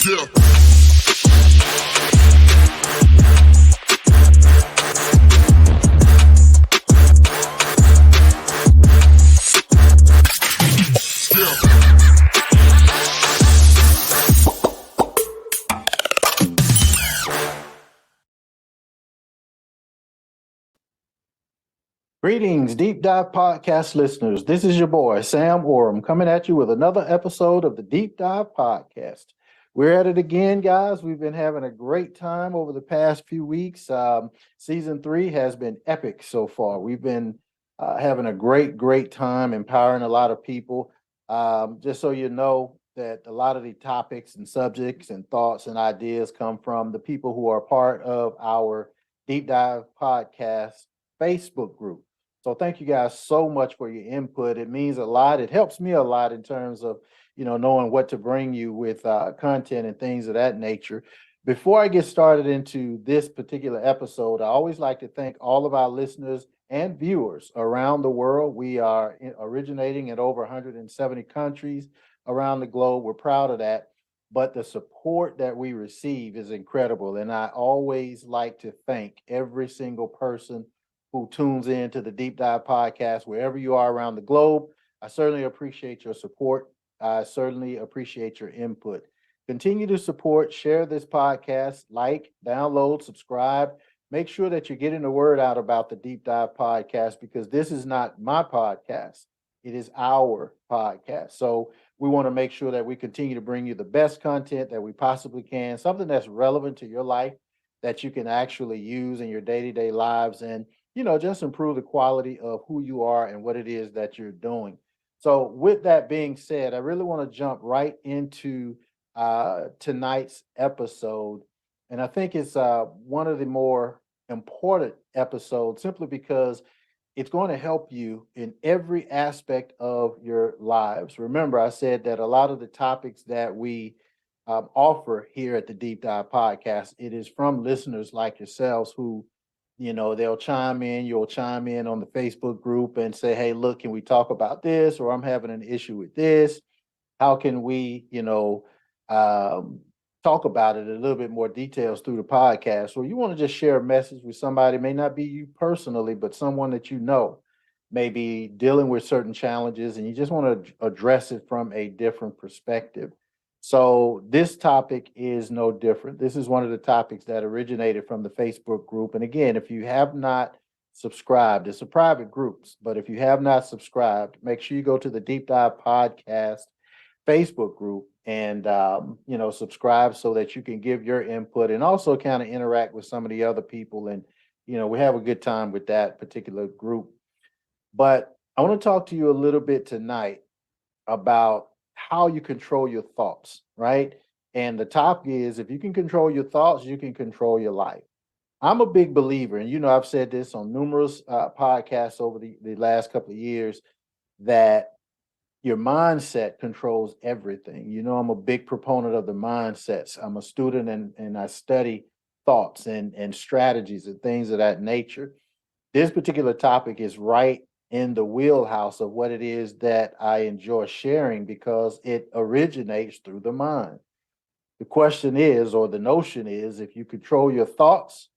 Yeah. Greetings, Deep Dive Podcast listeners. This is your boy, Sam Oram, coming at you with another episode of the Deep Dive Podcast. We're at it again, guys. We've been having a great time over the past few weeks. Season 3 has been epic so far. We've been having a great time, empowering a lot of people. Just so you know that a lot of the topics and subjects and thoughts and ideas come from the people who are part of our Deep Dive Podcast Facebook group. So thank you guys so much for your input. It means a lot. It helps me a lot in terms of, knowing what to bring you with content and things of that nature. Before I get started into this particular episode, I always like to thank all of our listeners and viewers around the world. We are originating in over 170 countries around the globe. We're proud of that. But the support that we receive is incredible. And I always like to thank every single person who tunes in to the Deep Dive Podcast, wherever you are around the globe. I certainly appreciate your support. I certainly appreciate your input. Continue to support, share this podcast, like, download, subscribe. Make sure that you're getting the word out about the Deep Dive Podcast, because this is not my podcast. It is our podcast. So we want to make sure that we continue to bring you the best content that we possibly can, something that's relevant to your life that you can actually use in your day-to-day lives, and just improve the quality of who you are and what it is that you're doing. So with that being said, I really want to jump right into tonight's episode. And I think it's one of the more important episodes, simply because it's going to help you in every aspect of your lives. Remember, I said that a lot of the topics that we offer here at the Deep Dive Podcast, it is from listeners like yourselves who, they'll chime in. You'll chime in on the Facebook group and say, hey, look, can we talk about this? Or I'm having an issue with this. How can we, talk about it in a little bit more details through the podcast? Or you want to just share a message with somebody, it may not be you personally, but someone that may be dealing with certain challenges, and you just want to address it from a different perspective. So this topic is no different. This is one of the topics that originated from the Facebook group. And again, if you have not subscribed, it's a private group, but if you have not subscribed, make sure you go to the Deep Dive Podcast Facebook group and, subscribe so that you can give your input and also kind of interact with some of the other people. And, we have a good time with that particular group. But I want to talk to you a little bit tonight about how you control your thoughts, right? And the topic is, if you can control your thoughts, you can control your life. I'm a big believer, and I've said this on numerous podcasts over the last couple of years, that your mindset controls everything. I'm a big proponent of the mindsets. I'm a student and I study thoughts and strategies and things of that nature. This particular topic is right in the wheelhouse of what it is that I enjoy sharing, because it originates through the mind. The question is, or the notion is, if you control your thoughts,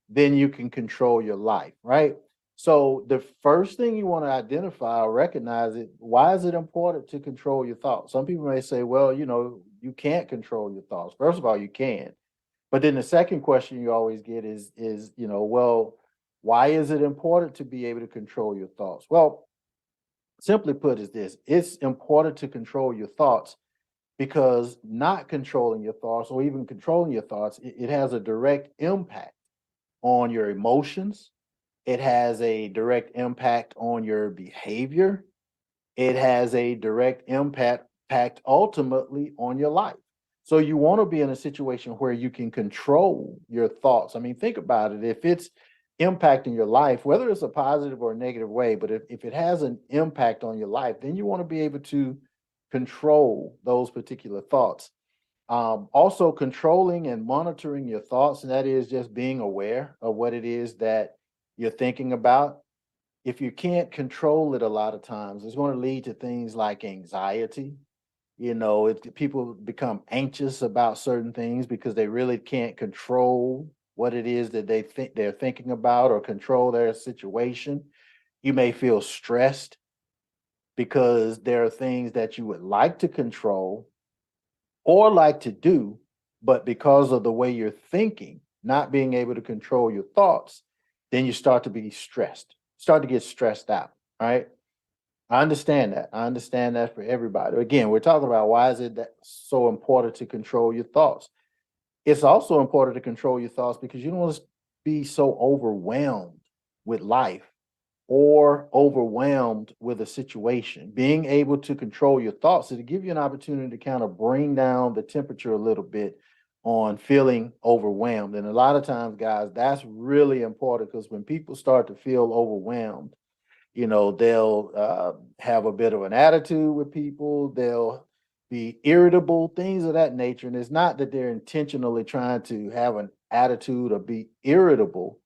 then you can control your life, right? So the first thing you want to identify or recognize it, why is it important to control your thoughts? Some people may say, well, you can't control your thoughts. First of all, you can. But then the second question you always get is, well, why is it important to be able to control your thoughts? Well, simply put is this: it's important to control your thoughts because not controlling your thoughts, or even controlling your thoughts, it has a direct impact on your emotions. It has a direct impact on your behavior. It has a direct impact ultimately on your life. So you want to be in a situation where you can control your thoughts. I mean, think about it. If it's impacting your life, whether it's a positive or a negative way, but if it has an impact on your life, then you want to be able to control those particular thoughts. Also controlling and monitoring your thoughts, and that is just being aware of what it is that you're thinking about. If you can't control it, a lot of times it's going to lead to things like anxiety. People become anxious about certain things because they really can't control what it is that they think they're thinking about or control their situation. You may feel stressed because there are things that you would like to control or like to do, but because of the way you're thinking, not being able to control your thoughts, then you start to be stressed, start to get stressed out. Right. I understand that. I understand that for everybody. Again, we're talking about why is it that so important to control your thoughts? It's also important to control your thoughts because you don't want to be so overwhelmed with life or overwhelmed with a situation. Being able to control your thoughts is to give you an opportunity to kind of bring down the temperature a little bit on feeling overwhelmed. And a lot of times, guys, that's really important because when people start to feel overwhelmed, they'll have a bit of an attitude with people. They'll be irritable, things of that nature. And it's not that they're intentionally trying to have an attitude or be irritable,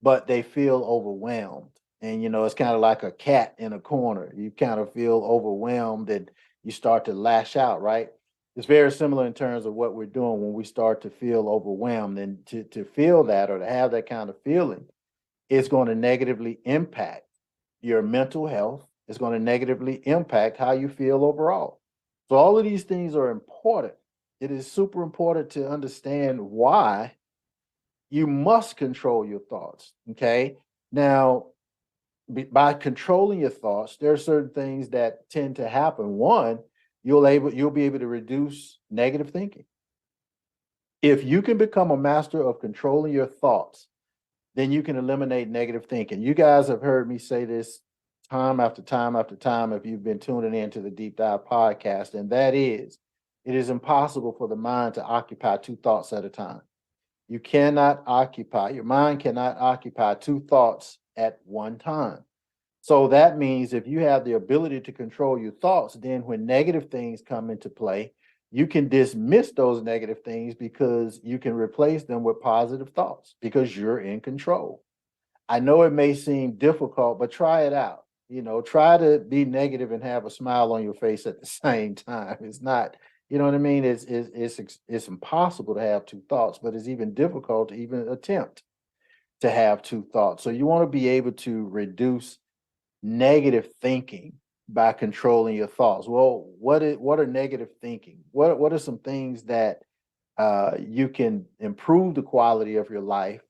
but they feel overwhelmed. And, it's kind of like a cat in a corner. You kind of feel overwhelmed and you start to lash out, right? It's very similar in terms of what we're doing when we start to feel overwhelmed. And to feel that or to have that kind of feeling, it's going to negatively impact your mental health. It's going to negatively impact how you feel overall. So all of these things are important. It is super important to understand why you must control your thoughts. Okay. Now, by controlling your thoughts, there are certain things that tend to happen. One, you'll be able to reduce negative thinking. If you can become a master of controlling your thoughts, then you can eliminate negative thinking. You guys have heard me say this time after time after time if you've been tuning into the Deep Dive podcast, and that is, it is impossible for the mind to occupy two thoughts at a time. Your mind cannot occupy two thoughts at one time. So that means if you have the ability to control your thoughts, then when negative things come into play, you can dismiss those negative things because you can replace them with positive thoughts because you're in control. I know it may seem difficult, but try it out. Try to be negative and have a smile on your face at the same time. It's not, you know what I mean? It's impossible to have two thoughts, but it's even difficult to even attempt to have two thoughts. So you want to be able to reduce negative thinking by controlling your thoughts. Well, what are negative thinking? What are some things that you can improve the quality of your life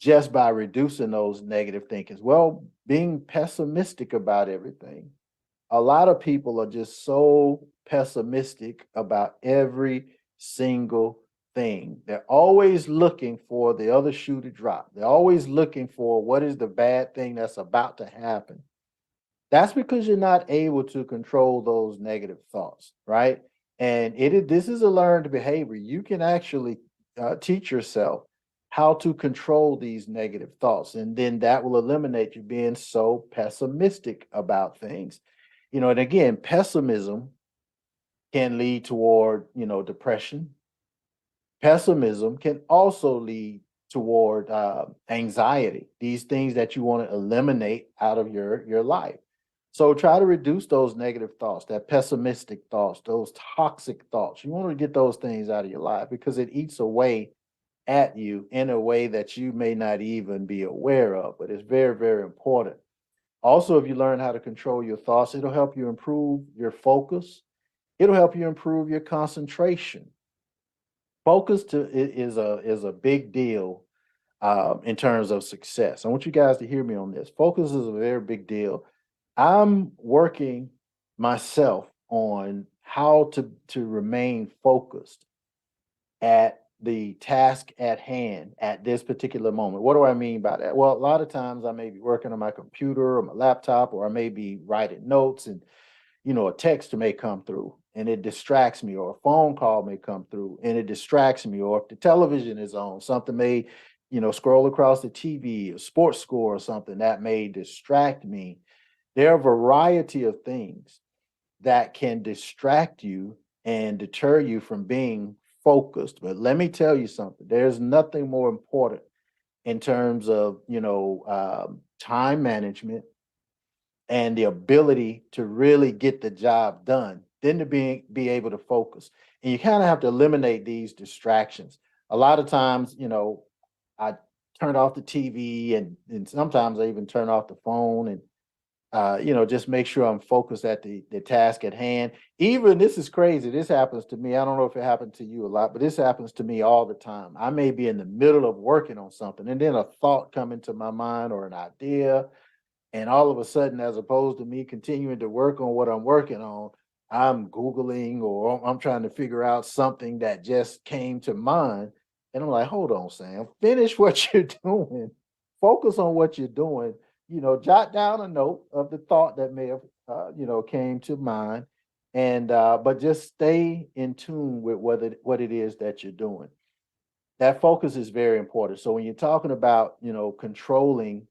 just by reducing those negative thinkings? Well, being pessimistic about everything. A lot of people are just so pessimistic about every single thing. They're always looking for the other shoe to drop. They're always looking for what is the bad thing that's about to happen. That's because you're not able to control those negative thoughts, right? And this is a learned behavior. You can actually teach yourself how to control these negative thoughts, and then that will eliminate you being so pessimistic about things. And again, pessimism can lead toward, depression. Pessimism can also lead toward anxiety, these things that you want to eliminate out of your life. So try to reduce those negative thoughts, that pessimistic thoughts, those toxic thoughts. You want to get those things out of your life because it eats away at you in a way that you may not even be aware of, but it's very, very important. Also, if you learn how to control your thoughts, it'll help you improve your focus. It'll help you improve your concentration. Is a big deal in terms of success. I want you guys to hear me on this. Focus is a very big deal. I'm working myself on how to remain focused at the task at hand at this particular moment. What do I mean by that? Well, a lot of times I may be working on my computer or my laptop, or I may be writing notes, and a text may come through and it distracts me, or a phone call may come through and it distracts me, or if the television is on, something may, scroll across the TV, a sports score or something that may distract me. There are a variety of things that can distract you and deter you from being focused. But let me tell you something, there's nothing more important in terms of, time management and the ability to really get the job done then to be able to focus. And you kind of have to eliminate these distractions. A lot of times, I turn off the TV, and sometimes I even turn off the phone, and just make sure I'm focused at the task at hand. Even this is crazy. This happens to me. I don't know if it happened to you a lot, but this happens to me all the time. I may be in the middle of working on something, and then a thought come into my mind or an idea, and all of a sudden, as opposed to me continuing to work on what I'm working on, I'm Googling or I'm trying to figure out something that just came to mind. And I'm like, hold on, Sam, finish what you're doing. Focus on what you're doing. Jot down a note of the thought that may have, came to mind. And, but just stay in tune with what it is that you're doing. That focus is very important. So when you're talking about, controlling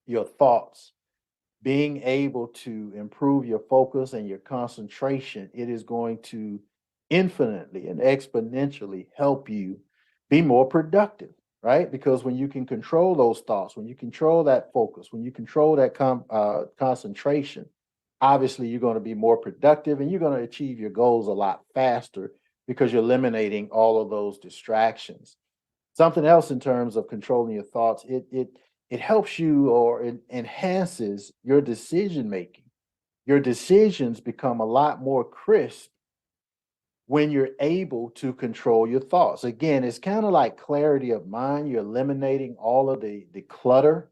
your thoughts, being able to improve your focus and your concentration, it is going to infinitely and exponentially help you be more productive, right? Because when you can control those thoughts, when you control that focus, when you control that concentration, obviously you're going to be more productive and you're going to achieve your goals a lot faster because you're eliminating all of those distractions. Something else in terms of controlling your thoughts, it helps you, or it enhances your decision making. Your decisions become a lot more crisp when you're able to control your thoughts. Again, it's kind of like clarity of mind. You're eliminating all of the clutter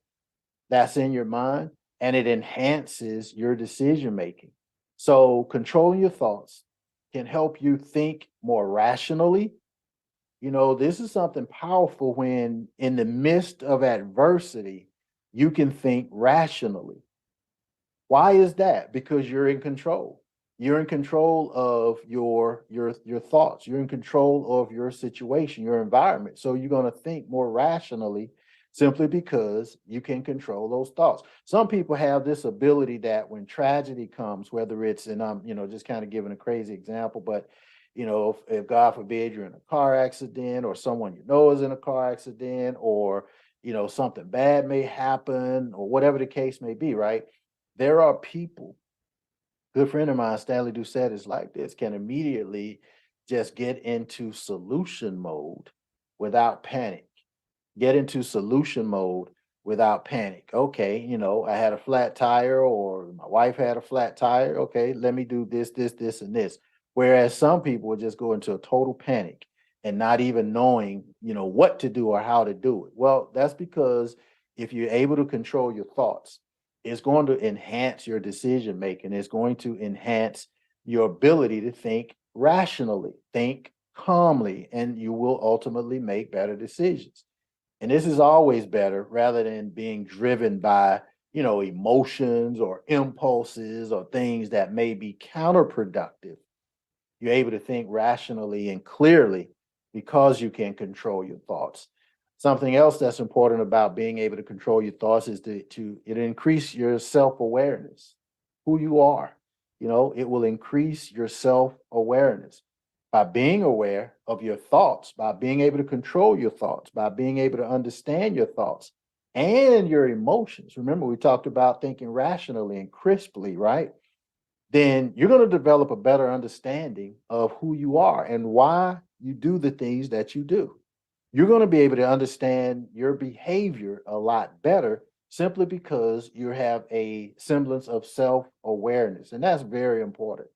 that's in your mind, and it enhances your decision making. So controlling your thoughts can help you think more rationally. This is something powerful when in the midst of adversity, you can think rationally. Why is that? Because you're in control. You're in control of your thoughts. You're in control of your situation, your environment. So you're going to think more rationally simply because you can control those thoughts. Some people have this ability that when tragedy comes, whether it's, and I'm, just kind of giving a crazy example, but if God forbid you're in a car accident or someone is in a car accident, or something bad may happen or whatever the case may be, right? There are people, good friend of mine, Stanley Doucette, is like this, can immediately just get into solution mode without panic. Get into solution mode without panic. Okay, I had a flat tire, or my wife had a flat tire. Okay, let me do this, and this. Whereas some people would just go into a total panic and not even knowing, what to do or how to do it. Well, that's because if you're able to control your thoughts, it's going to enhance your decision making. It's going to enhance your ability to think rationally, think calmly, and you will ultimately make better decisions. And this is always better rather than being driven by, emotions or impulses or things that may be counterproductive. You're able to think rationally and clearly because you can control your thoughts. Something else that's important about being able to control your thoughts is it increase your self-awareness, who you are. It will increase your self-awareness by being aware of your thoughts, by being able to control your thoughts, by being able to understand your thoughts and your emotions. Remember, we talked about thinking rationally and crisply, right? Then you're going to develop a better understanding of who you are and why you do the things that you do. You're going to be able to understand your behavior a lot better simply because you have a semblance of self awareness. And that's very important.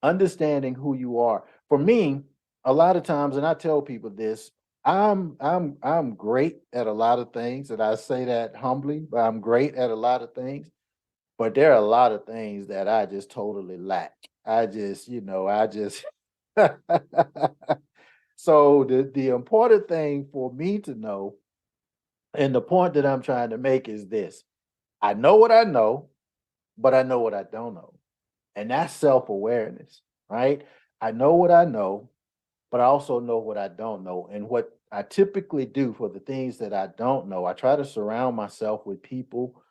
Understanding who you are. For me, a lot of times, and I tell people this, I'm great at a lot of things, and I say that humbly, but I'm great at a lot of things. But there are a lot of things that I just totally lack. I just so the important thing for me to know, and the point that I'm trying to make is this. I know what I know, but I know what I don't know. And that's self-awareness, right? I know what I know, but I also know what I don't know. And what I typically do for the things that I don't know, I try to surround myself with people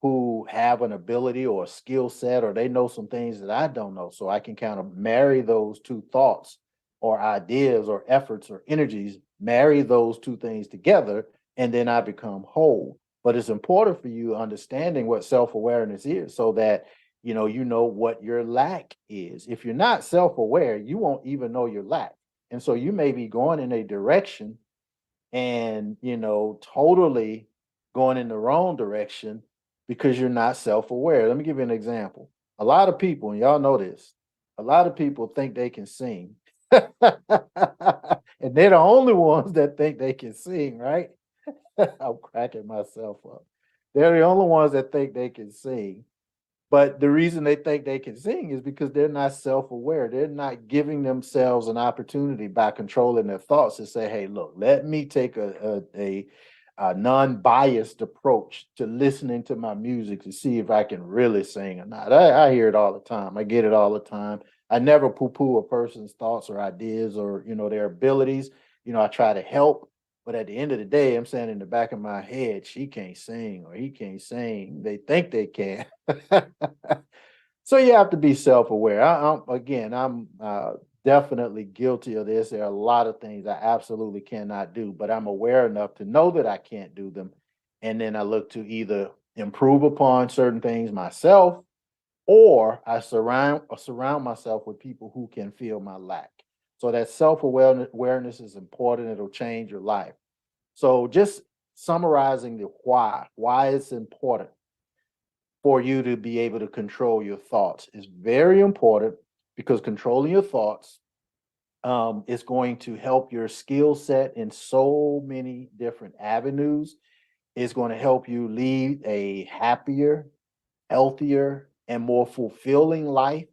who have an ability or a skill set, or they know some things that I don't know. So I can kind of marry those two thoughts or ideas or efforts or energies, marry those two things together, and then I become whole. But it's important for you understanding what self awareness is so that You know what your lack is. If you're not self-aware, you won't even know your lack. And so you may be going in a direction and, totally going in the wrong direction because you're not self-aware. Let me give you an example. A lot of people, and y'all know this, a lot of people think they can sing. And they're the only ones that think they can sing, right? I'm cracking myself up. They're the only ones that think they can sing. But the reason they think they can sing is because they're not self-aware. They're not giving themselves an opportunity by controlling their thoughts to say, "Hey, look, let me take a non-biased approach to listening to my music to see if I can really sing or not." I hear it all the time. I get it all the time. I never poo-poo a person's thoughts or ideas or their abilities. I try to help, but at the end of the day, I'm saying in the back of my head, she can't sing or he can't sing. They think they can. So you have to be self-aware. I'm definitely guilty of this. There are a lot of things I absolutely cannot do, but I'm aware enough to know that I can't do them. And then I look to either improve upon certain things myself, or I surround myself with people who can feel my lack. So that self-awareness is important. It'll change your life. So just summarizing the why it's important for you to be able to control your thoughts is very important, because controlling your thoughts is going to help your skill set in so many different avenues. It's going to help you lead a happier, healthier, and more fulfilling life,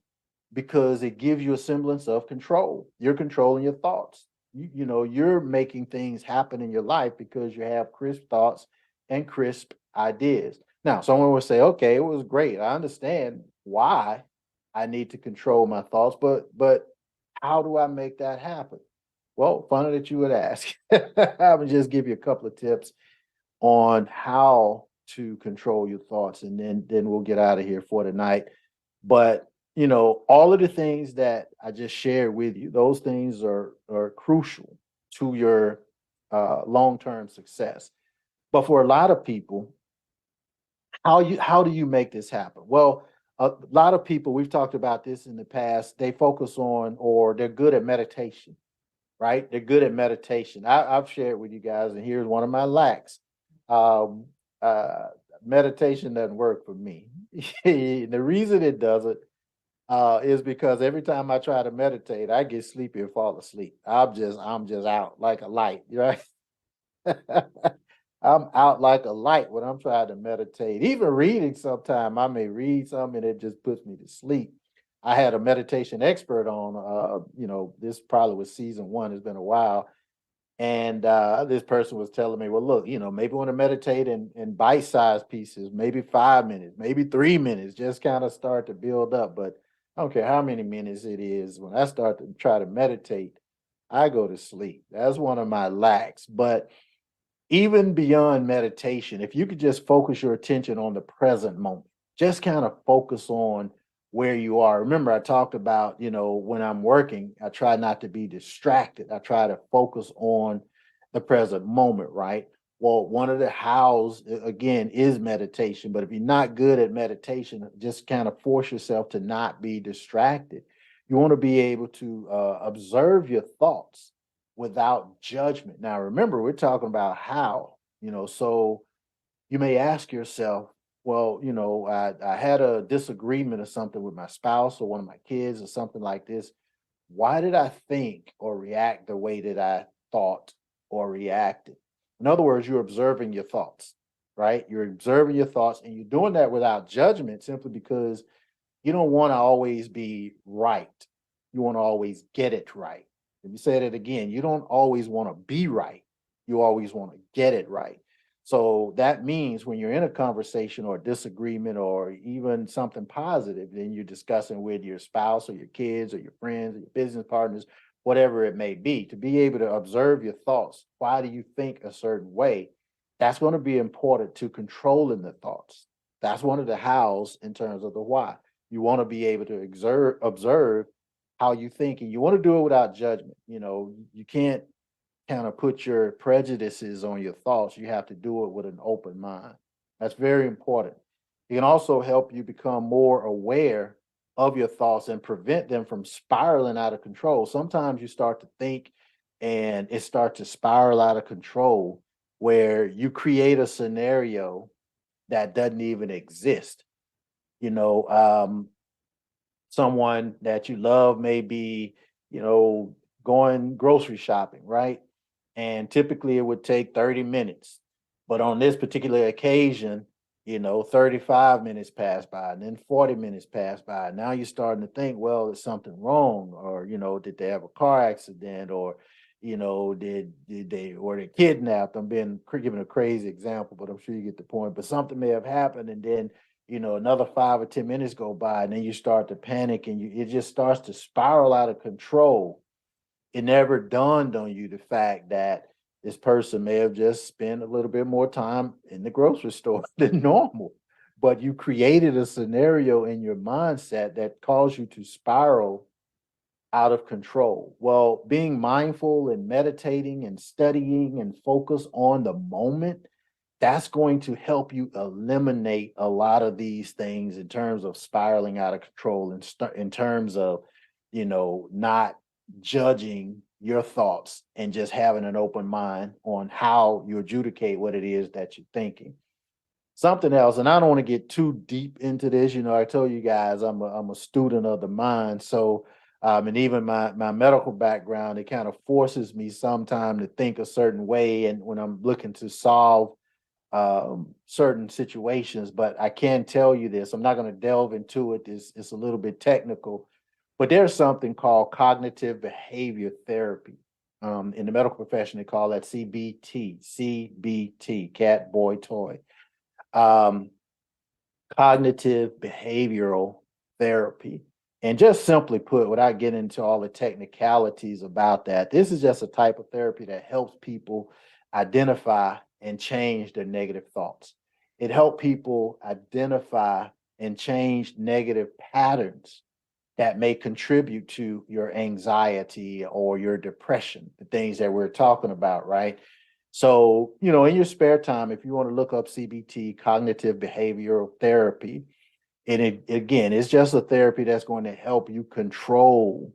because it gives you a semblance of control. You're controlling your thoughts. You're making things happen in your life because you have crisp thoughts and crisp ideas. Now, someone will say, "Okay, it was great. I understand why I need to control my thoughts, but how do I make that happen?" Well, funny that you would ask. I would just give you a couple of tips on how to control your thoughts, and then we'll get out of here for tonight. But all of the things that I just shared with you, those things are crucial to your long-term success. But for a lot of people, how do you make this happen? Well, a lot of people, we've talked about this in the past, they focus on, or they're good at meditation, right? They're good at meditation. I've shared with you guys, and here's one of my lacks. Um, uh, Meditation doesn't work for me. The reason it doesn't is because every time I try to meditate, I get sleepy and fall asleep. I'm just out like a light, right? I'm out like a light when I'm trying to meditate. Even reading, sometime I may read something and it just puts me to sleep. I had a meditation expert on, this probably was season one. It's been a while, and this person was telling me, well, look, maybe want to meditate in bite-sized pieces, maybe 5 minutes, maybe 3 minutes, just kind of start to build up. But I don't care how many minutes it is. When I start to try to meditate, I go to sleep. That's one of my lacks. But even beyond meditation, if you could just focus your attention on the present moment, just kind of focus on where you are. Remember, I talked about, when I'm working, I try not to be distracted. I try to focus on the present moment, right? Well, one of the hows, again, is meditation. But if you're not good at meditation, just kind of force yourself to not be distracted. You want to be able to observe your thoughts without judgment. Now, remember, we're talking about how, so you may ask yourself, well, I had a disagreement or something with my spouse or one of my kids or something like this. Why did I think or react the way that I thought or reacted? In other words, you're observing your thoughts, right? You're observing your thoughts, and you're doing that without judgment, simply because you don't want to always be right. You want to always get it right. Let me say that again. You don't always want to be right. You always want to get it right. So that means when you're in a conversation or a disagreement or even something positive, then you're discussing with your spouse or your kids or your friends or your business partners, whatever it may be, to be able to observe your thoughts. Why do you think a certain way? That's going to be important to controlling the thoughts. That's one of the hows in terms of the why. You want to be able to observe how you think, and you want to do it without judgment. You can't kind of put your prejudices on your thoughts. You have to do it with an open mind. That's very important. It can also help you become more aware of your thoughts and prevent them from spiraling out of control. Sometimes you start to think and it starts to spiral out of control where you create a scenario that doesn't even exist. You know, someone that you love may be, you know, going grocery shopping, right? And typically it would take 30 minutes. But on this particular occasion, 35 minutes pass by and then 40 minutes pass by. Now you're starting to think, well, is something wrong? Or, did they have a car accident? Or, did they or they kidnapped? I'm giving a crazy example, but I'm sure you get the point. But something may have happened, and then another 5 or 10 minutes go by, and then you start to panic, and it just starts to spiral out of control. It never dawned on you the fact that this person may have just spent a little bit more time in the grocery store than normal, but you created a scenario in your mindset that caused you to spiral out of control. Well, being mindful and meditating and studying and focus on the moment, that's going to help you eliminate a lot of these things in terms of spiraling out of control and in terms of, not judging your thoughts and just having an open mind on how you adjudicate what it is that you're thinking. Something else, and I don't want to get too deep into this. I told you guys I'm a student of the mind, so and even my medical background, it kind of forces me sometime to think a certain way, and when I'm looking to solve certain situations. But I can tell you this: I'm not going to delve into it. It's a little bit technical, but there's something called cognitive behavior therapy. In the medical profession, they call that CBT, CBT, cat, boy, toy. Um, Cognitive behavioral therapy. And just simply put, without getting into all the technicalities about that, this is just a type of therapy that helps people identify and change their negative thoughts. It helps people identify and change negative patterns that may contribute to your anxiety or your depression, the things that we're talking about, right? So, in your spare time, if you want to look up CBT, cognitive behavioral therapy, and again, it's just a therapy that's going to help you control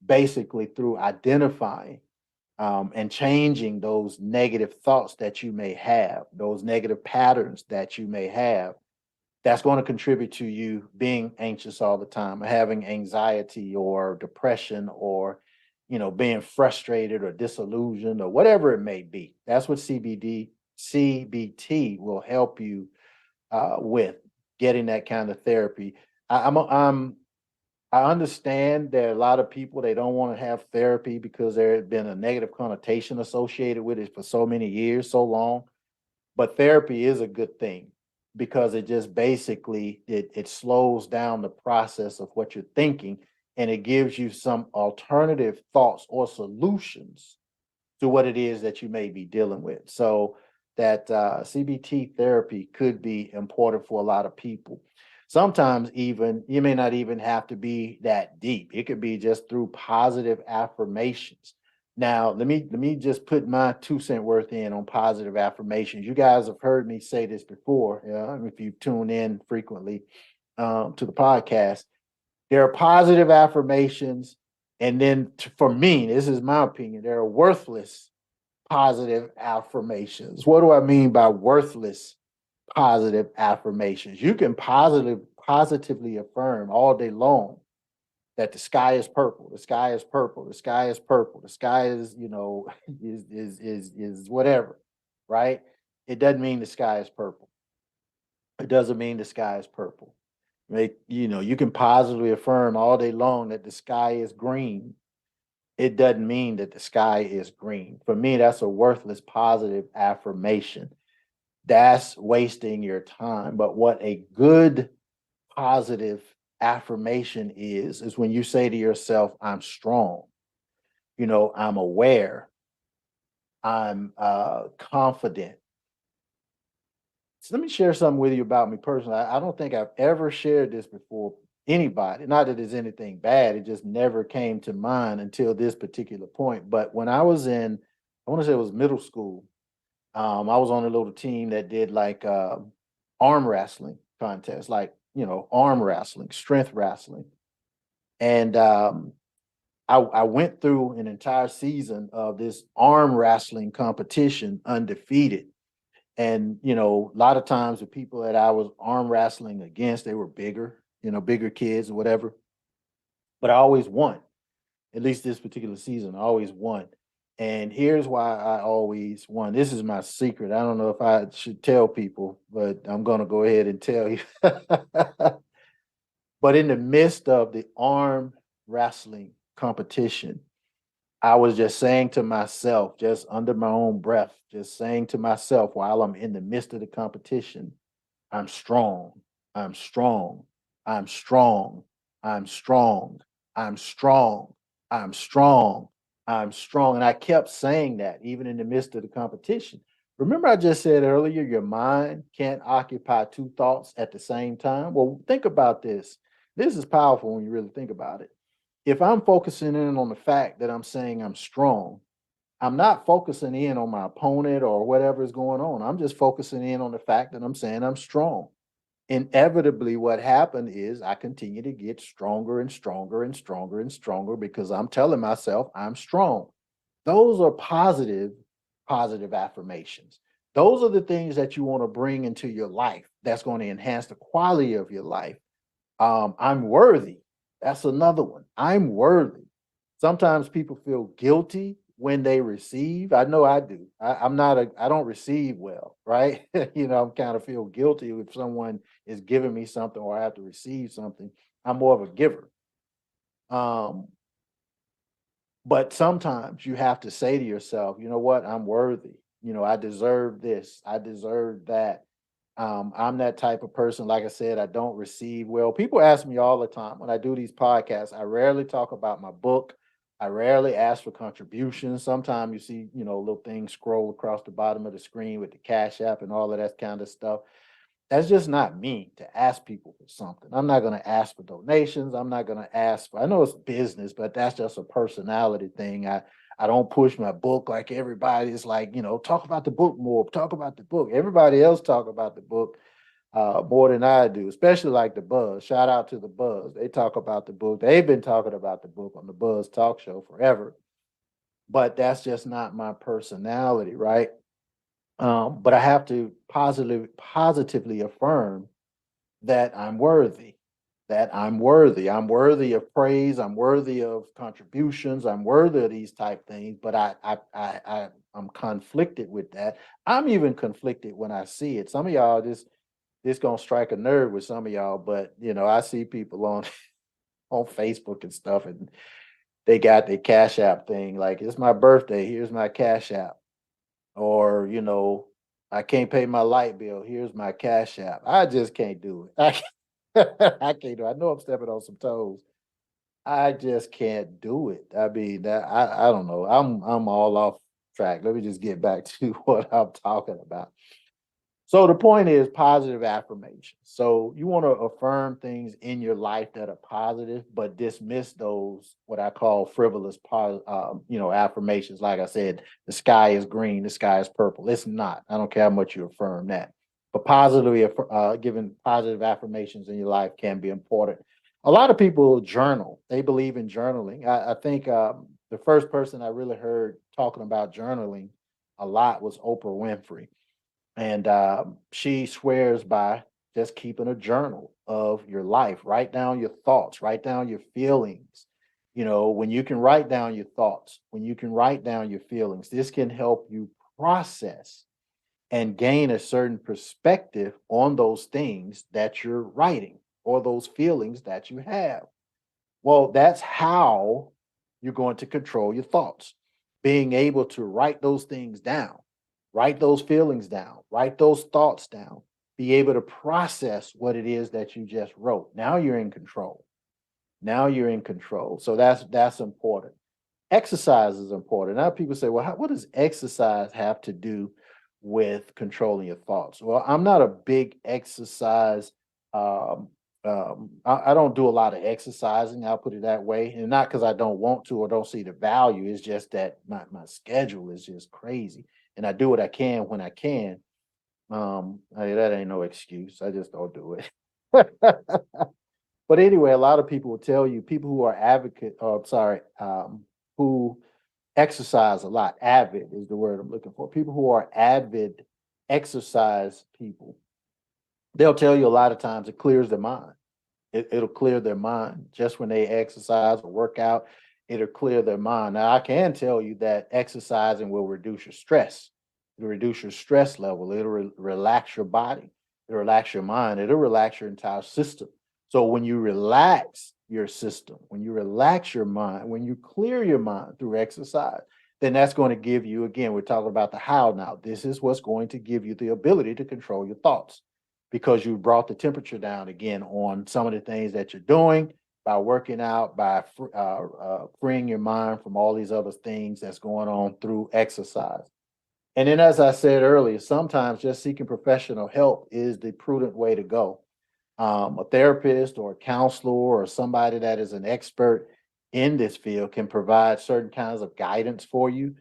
basically through identifying and changing those negative thoughts that you may have, those negative patterns that you may have. That's going to contribute to you being anxious all the time, or having anxiety or depression, or being frustrated or disillusioned or whatever it may be. That's what CBT will help you with getting that kind of therapy. I understand that a lot of people, they don't want to have therapy because there had been a negative connotation associated with it for so many years, so long. But therapy is a good thing because it just basically it slows down the process of what you're thinking, and it gives you some alternative thoughts or solutions to what it is that you may be dealing with. So that CBT therapy could be important for a lot of people. Sometimes even you may not even have to be that deep. It could be just through positive affirmations. Now, let me just put my 2 cent worth in on positive affirmations. You guys have heard me say this before. If you tune in frequently to the podcast, there are positive affirmations, and then for me, this is my opinion, there are worthless positive affirmations. What do I mean by worthless positive affirmations? You can positively affirm all day long that the sky is purple, the sky is purple, the sky is purple, the sky is, is whatever, right? It doesn't mean the sky is purple. It doesn't mean the sky is purple. You can positively affirm all day long that the sky is green. It doesn't mean that the sky is green. For me, that's a worthless positive affirmation. That's wasting your time. But what a good positive affirmation is when you say to yourself, I'm strong, I'm aware, I'm confident. So let me share something with you about me personally. I don't think I've ever shared this before anybody. Not that it's anything bad, it just never came to mind until this particular point. But when I was in, I want to say it was middle school, I was on a little team that did like arm wrestling. contests, like, arm wrestling, strength wrestling. And I went through an entire season of this arm wrestling competition undefeated. And, a lot of times the people that I was arm wrestling against, they were bigger, bigger kids or whatever. But I always won. At least this particular season, I always won. And here's why I always won. This is my secret. I don't know if I should tell people, but I'm going to go ahead and tell you. But in the midst of the arm wrestling competition, I was just saying to myself, just under my own breath, just saying to myself while I'm in the midst of the competition, I'm strong. I'm strong. I'm strong. I'm strong. I'm strong. I'm strong. I'm strong. And I kept saying that even in the midst of the competition. Remember, I just said earlier, your mind can't occupy two thoughts at the same time. Well, think about this. This is powerful when you really think about it. If I'm focusing in on the fact that I'm saying I'm strong, I'm not focusing in on my opponent or whatever is going on. I'm just focusing in on the fact that I'm saying I'm strong. Inevitably, what happened is I continue to get stronger and stronger and stronger and stronger because I'm telling myself I'm strong. Those are positive affirmations. Those are the things that you want to bring into your life that's going to enhance the quality of your life. I'm worthy. That's another one. I'm worthy. Sometimes people feel guilty when they receive. I know I do. I don't receive well, right? I'm kind of feel guilty if someone is giving me something or I have to receive something. I'm more of a giver. Um, but sometimes you have to say to yourself, you know what, I'm worthy. I deserve this. I deserve that. I'm that type of person. Like I said, I don't receive well. People ask me all the time when I do these podcasts. I rarely talk about my book. I rarely ask for contributions. Sometimes you see, little things scroll across the bottom of the screen with the Cash App and all of that kind of stuff. That's just not me to ask people for something. I'm not going to ask for donations. I'm not going to ask for, I know it's business, but that's just a personality thing. I don't push my book like everybody is like, talk about the book more, talk about the book. Everybody else talk about the book more than I do, especially like the Buzz. Shout out to the Buzz. They talk about the book. They've been talking about the book on the Buzz talk show forever, but that's just not my personality, right? But I have to positively affirm that I'm worthy, that I'm worthy. I'm worthy of praise. I'm worthy of contributions. I'm worthy of these type things. But I'm conflicted with that. I'm even conflicted when I see it. Some of y'all this gonna strike a nerve with some of y'all, but I see people on on Facebook and stuff, and they got their Cash App thing. Like, it's my birthday. Here's my Cash App. Or, I can't pay my light bill. Here's my Cash App. I just can't do it. I can't do it. I know I'm stepping on some toes. I just can't do it. I mean, I don't know. I'm all off track. Let me just get back to what I'm talking about. So the point is positive affirmation. So you want to affirm things in your life that are positive, but dismiss those what I call frivolous, affirmations. Like I said, the sky is green, the sky is purple. It's not. I don't care how much you affirm that. But positively, giving positive affirmations in your life can be important. A lot of people journal. They believe in journaling. I think the first person I really heard talking about journaling a lot was Oprah Winfrey, and she swears by just keeping a journal of your life. Write down your thoughts, write down your feelings. When you can write down your thoughts, when you can write down your feelings, this can help you process and gain a certain perspective on those things that you're writing or those feelings that you have. Well, that's how you're going to control your thoughts. Being able to write those things down, write those feelings down, write those thoughts down, be able to process what it is that you just wrote. Now you're in control. Now you're in control. So that's important. Exercise is important. Now people say, well, what does exercise have to do with controlling your thoughts? Well, I'm not a big exercise. Um, I don't do a lot of exercising. I'll put it that way, and not because I don't want to or don't see the value. It's just that my schedule is just crazy, and I do what I can when I can. Hey, that ain't no excuse. I just don't do it. But anyway, a lot of people will tell you, people who are who exercise a lot. Avid is the word I'm looking for. People who are avid exercise people, they'll tell you a lot of times it clears their mind. It'll clear their mind just when they exercise or work out. It'll clear their mind. Now, I can tell you that exercising will reduce your stress. It'll reduce your stress level. It'll relax your body. It'll relax your mind. It'll relax your entire system. So when you relax your system, when you relax your mind, when you clear your mind through exercise, then that's going to give you, again, we're talking about the how now. This is what's going to give you the ability to control your thoughts because you brought the temperature down again on some of the things that you're doing by working out, by freeing your mind from all these other things that's going on through exercise. And then, as I said earlier, sometimes just seeking professional help is the prudent way to go. A therapist or a counselor or somebody that is an expert in this field can provide certain kinds of guidance for you.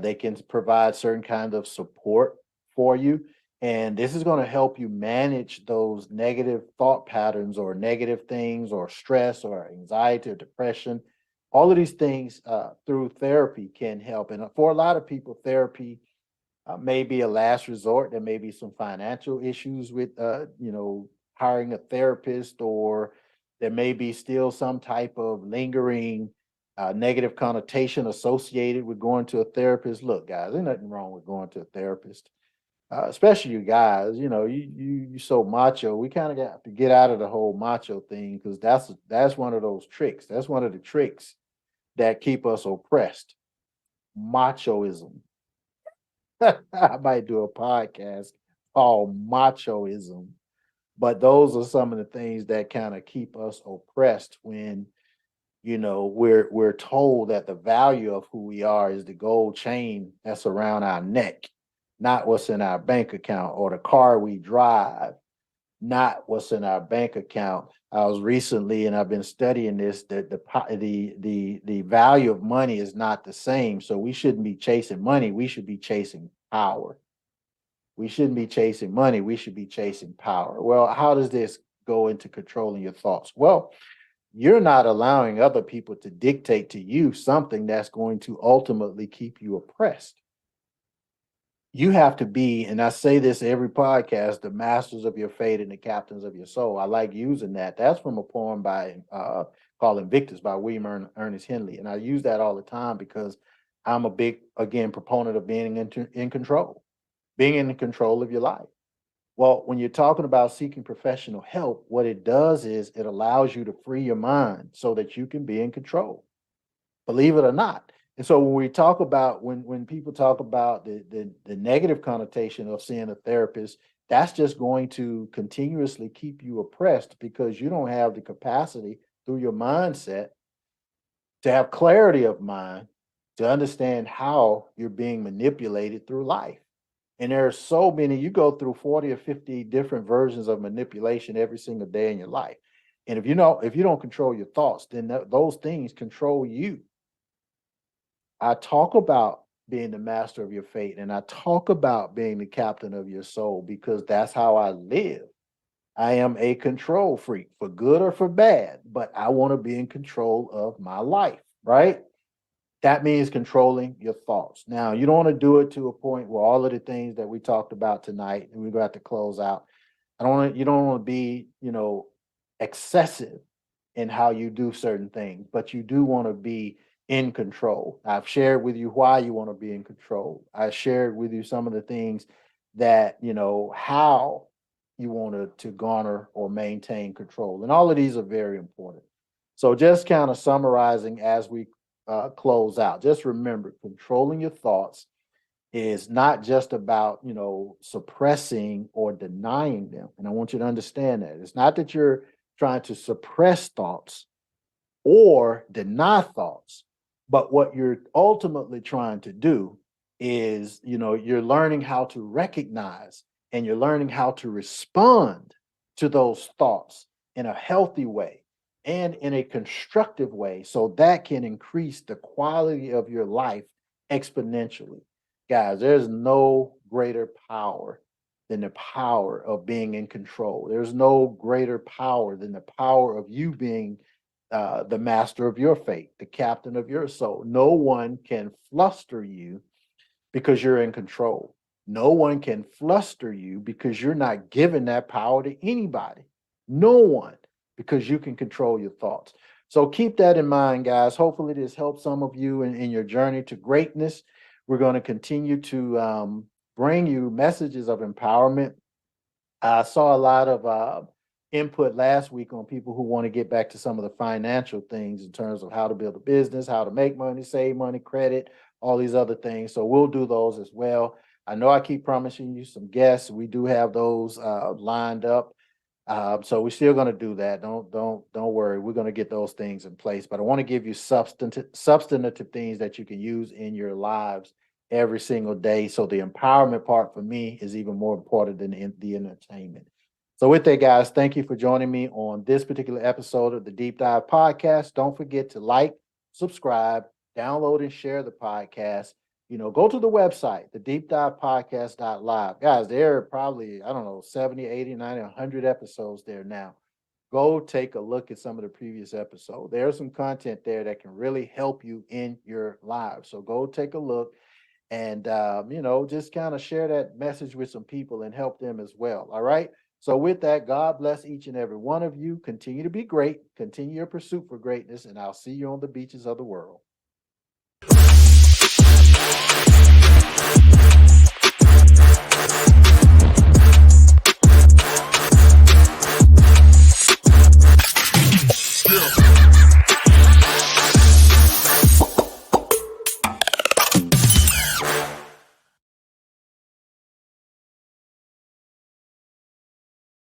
They can provide certain kind of support for you. And this is going to help you manage those negative thought patterns or negative things or stress or anxiety or depression. All of these things through therapy can help. And for a lot of people, therapy may be a last resort. There may be some financial issues with, hiring a therapist, or there may be still some type of lingering negative connotation associated with going to a therapist. Look, guys, there's nothing wrong with going to a therapist, especially you guys. You so macho. We kind of got to get out of the whole macho thing because that's one of those tricks. That's one of the tricks that keep us oppressed. Machoism. I might do a podcast called machoism, but those are some of the things that kind of keep us oppressed when we're told that the value of who we are is the gold chain that's around our neck, not what's in our bank account or the car we drive, not what's in our bank account. I was recently, and I've been studying this, that the value of money is not the same. So we shouldn't be chasing money. We should be chasing power. We shouldn't be chasing money. We should be chasing power. Well, how does this go into controlling your thoughts? Well, you're not allowing other people to dictate to you something that's going to ultimately keep you oppressed. You have to be, and I say this every podcast, the masters of your fate and the captains of your soul. I like using that. That's from a poem by called Invictus by William Ernest Henley. And I use that all the time because I'm a big, again, proponent of being in control, being in control of your life. Well, when you're talking about seeking professional help, what it does is it allows you to free your mind so that you can be in control, believe it or not. And so when we talk about when people talk about the negative connotation of seeing a therapist, that's just going to continuously keep you oppressed because you don't have the capacity through your mindset to have clarity of mind to understand how you're being manipulated through life. And there are so many, you go through 40 or 50 different versions of manipulation every single day in your life. And if you don't control your thoughts, then those things control you. I talk about being the master of your fate and I talk about being the captain of your soul because that's how I live. I am a control freak for good or for bad, but I want to be in control of my life, right? That means controlling your thoughts. Now, you don't want to do it to a point where all of the things that we talked about tonight, and we're going to have to close out. You don't want to be, excessive in how you do certain things, but you do want to be in control. I've shared with you why you want to be in control. I shared with you some of the things that, how you want to garner or maintain control. And all of these are very important. So just kind of summarizing as we close out, just remember controlling your thoughts is not just about, suppressing or denying them. And I want you to understand that. It's not that you're trying to suppress thoughts or deny thoughts, but what you're ultimately trying to do is, you're learning how to recognize and you're learning how to respond to those thoughts in a healthy way and in a constructive way so that can increase the quality of your life exponentially. Guys, there's no greater power than the power of being in control. There's no greater power than the power of you being the master of your fate, the captain of your soul. No one can fluster you because you're in control. No one can fluster you because you're not giving that power to anybody. No one, because you can control your thoughts. So keep that in mind, guys. Hopefully, this helps some of you in your journey to greatness. We're going to continue to bring you messages of empowerment. I saw a lot of input last week on people who want to get back to some of the financial things in terms of how to build a business, how to make money, save money, credit, all these other things. So we'll do those as well. I know I keep promising you some guests. We do have those lined up. So we're still going to do that. Don't worry. We're going to get those things in place. But I want to give you substantive things that you can use in your lives every single day. So the empowerment part for me is even more important than the entertainment. So with that, guys, thank you for joining me on this particular episode of the Deep Dive Podcast. Don't forget to like, subscribe, download, and share the podcast. Go to the website, the deepdivepodcast.live. Guys, there are probably, 70, 80, 90, 100 episodes there now. Go take a look at some of the previous episodes. There's some content there that can really help you in your lives. So go take a look and, just kind of share that message with some people and help them as well. All right. So with that, God bless each and every one of you. Continue to be great. Continue your pursuit for greatness. And I'll see you on the beaches of the world.